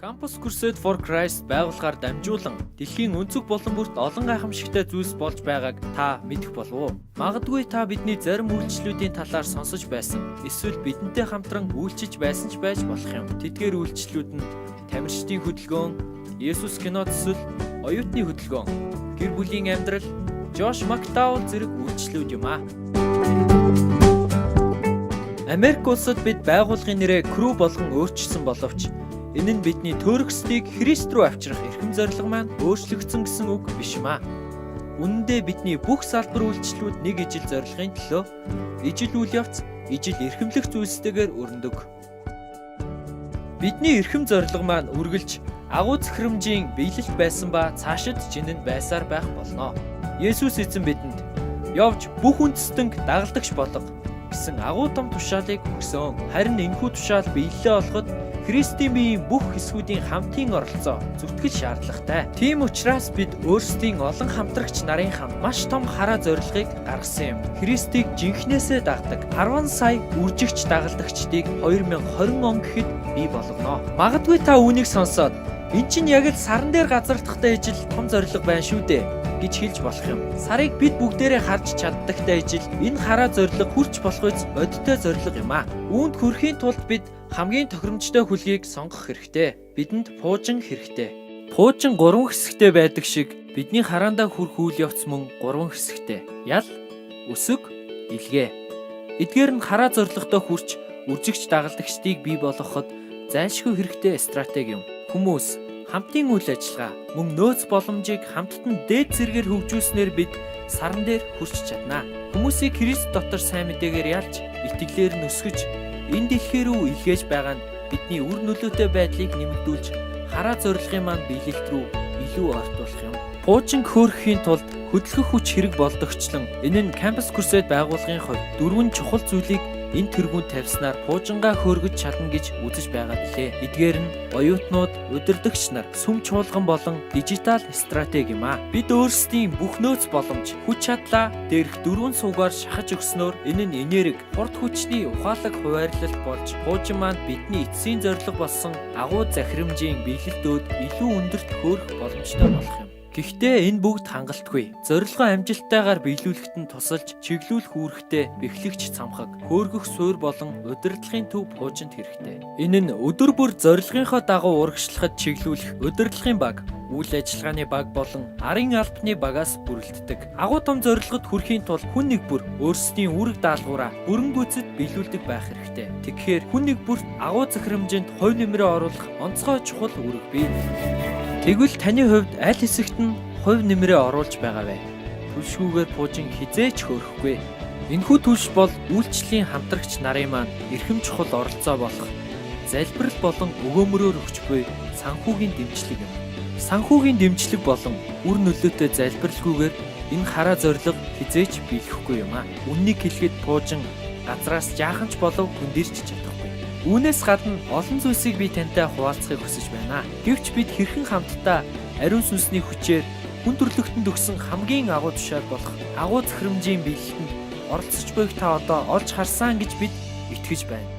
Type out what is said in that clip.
Campus Crusade for Christ байгууллагаар дамжуулан дэлхийн өнцөг болон бүрт олон гайхамшигтай зүйлс болж байгааг та мэдэх болов уу? Магадгүй та бидний зарим үйлчлэлүүдийн талаар сонсож байсан. Эсвэл бидэнтэй хамтран үйлчилж байсан ч байж болох юм. Тэдгээр үйлчлэлүүд нь тамирчдын хөдөлгөөн, Есүс кино төсөл, оюутны хөдөлгөөн, гэр бүлийн амьдрал, Josh McDowell зэрэг үйлчлэлүүд юм аа. Америк улсад бид байгууллагын нэрээ Crew болгон өөрчилсөн боловч энэ нь бидний төрөксдийг Христ рүү авчрах эрхэм зорилго маань өөрчлөгдсөн гэсэн үг биш юм аа. Үнэндээ бидний бүх салбар үйлчлэлүүд нэг ижил зорилгын төлөө ижил үйл явц, ижил эрхэмлэх зүйлстэйгээр өрнөдөг. Бидний эрхэм зорилго маань үргэлж агуу цэхрэмжийн биелэлт байсан ба цаашид жинэнд байсаар байх болно. Есүс эзэн бидэнд явж бүх үндэстэнг дагалдагч болго гэсэн агуу том тушаалыг өгсөн. Харин энэхүү тушаал биелэлээ олоход Христийн биеийн бүх хэсгүүдийн хамтын оролцоо зүтгэл шаардлагатай. Тийм учраас бид өөрсдийн олон хамтрагч нарын хамт маш том хараа зорилгыг гаргасан юм. Христийг жинхнээсээ дагдаг 10 сая үржигч дагалдагчдыг 2020 он гэхэд бий болгоно. Магадгүй та үүнийг сонсоод эн чинь яг л саран дээр газардахтай ижил том зорилго байна шүү дээ гэж хэлж болох юм. Сарыг бид бүгдээрээ харж чаддагтай ижил энэ хараа зорилго хүрч болох үс бодиттой зорилго юм аа. Үүнд хүрэхийн тулд бид хамгийн тохиромжтой хүлгийг сонгох хэрэгтэй. Бидэнд пуужин хэрэгтэй. Пуужин 3 хэсэгтэй байдаг шиг бидний хараандаа хүрэх үйл явц мөн 3 хэсэгтэй. Ял, өсөг, илгээ. Эдгээр нь хараа зорилготой хүрч үржигч дагалдагчдыг бий болгоход зайлшгүй хэрэгтэй стратеги юм. Хүмүүс хамтын үйл ажиллагаа мөн нөөц боломжийг хамттан дээд зэргээр хөгжүүлснээр бид саран дээр хүрч чадна. Хүмүүсийг Христ дотор сайн мэдээгээр ялж, итгэлээр нь өсгөж, энэ дэлхий рүү илгээж байгаа нь бидний үр нөлөөтэй байдлыг нэмэгдүүлж, хараа зорилгын маань биелэлт рүү илүү ортуулах юм. Пуужин хөөрөхийн тулд хөдөлгөх хүч хэрэг болдогчлон энэ нь Campus Crusade байгууллагын хувьд 4 чухал зүйлийг энэ тэргүүнд тавьснаар пуужингаа хөөргөж чадна гэж үзэж байгаа билээ. Эдгээр нь оюутнууд, удирдагч нар, сүм чуулган болон дижитал стратеги юм аа. Бид өөрсдийн бүх нөөц боломж, хүч чадлаа дээрх 4 суугаар шахаж өгснөөр энэ нь энерги, хурд хүчний ухаалаг хуваарлалт болж пуужин маань бидний эцсийн зорилго болсон агуу захирамжийн биелэлтөд илүү өндөрт хөөрөх боломжтой болох юм. Гэхдээ энэ бүгд хангалтгүй. Зорилгоо амжилттайгаар биелүүлэхэд нь тусалж, чиглүүлэх үүрэгтэй бэхлэгч цамхаг, хөөргөх суурь болон удирдлагын төв пуужинд хэрэгтэй. Энэ нь өдөр бүр зорилгынхоо дагуу урагшлахад чиглүүлэх удирдлагын баг, үйл ажиллагааны баг болон арын албаны багаас бүрэлддэг. Агуу том зорилгод хүрэхийн тулд хүн нэг бүр өөрсдийн үүрэг даалгавраа бүрэн гүйцэд биелүүлдэг байх хэрэгтэй. Тэгэхээр хүн нэг бүрт агуу захирамжинд хувь нэмрээ оруулах онцгой чухал үүрэг бий. Тэгвэл таны хувьд аль хэсэгт нь хувь нэмрээ оруулж байгаа вэ? Түлшгүүгээр пуужин хизээч хөөрөхгүй. Энэхүү түлш бол үйлчлэлийн хамтрагч нарын маань эрхэм чухал оролцоо болох залбирал болон өгөөмрөөр өгч буй санхүүгийн дэмжлэг юм. Санхүүгийн дэмжлэг болон үр нөлөөтэй залбиралгүйгээр энэ хараа зорилго хизээч биелэхгүй юм аа. Үннийг хэлэхэд пуужин газраас жаахан ч болов хүндэрч чадахгүй. Үүнээс гадна олон зүйлсийг би тантай хуваалцахыг хүсэж байна. Гэвч бид хэрхэн хамтдаа ариун сүнсний хүчээр хүн төрлөختөнд өгсөн хамгийн агуу тушаал болох агуу захирамжийн биелэлтэнд оролцож буйг та одоо олж харсан гэж бид итгэж байна.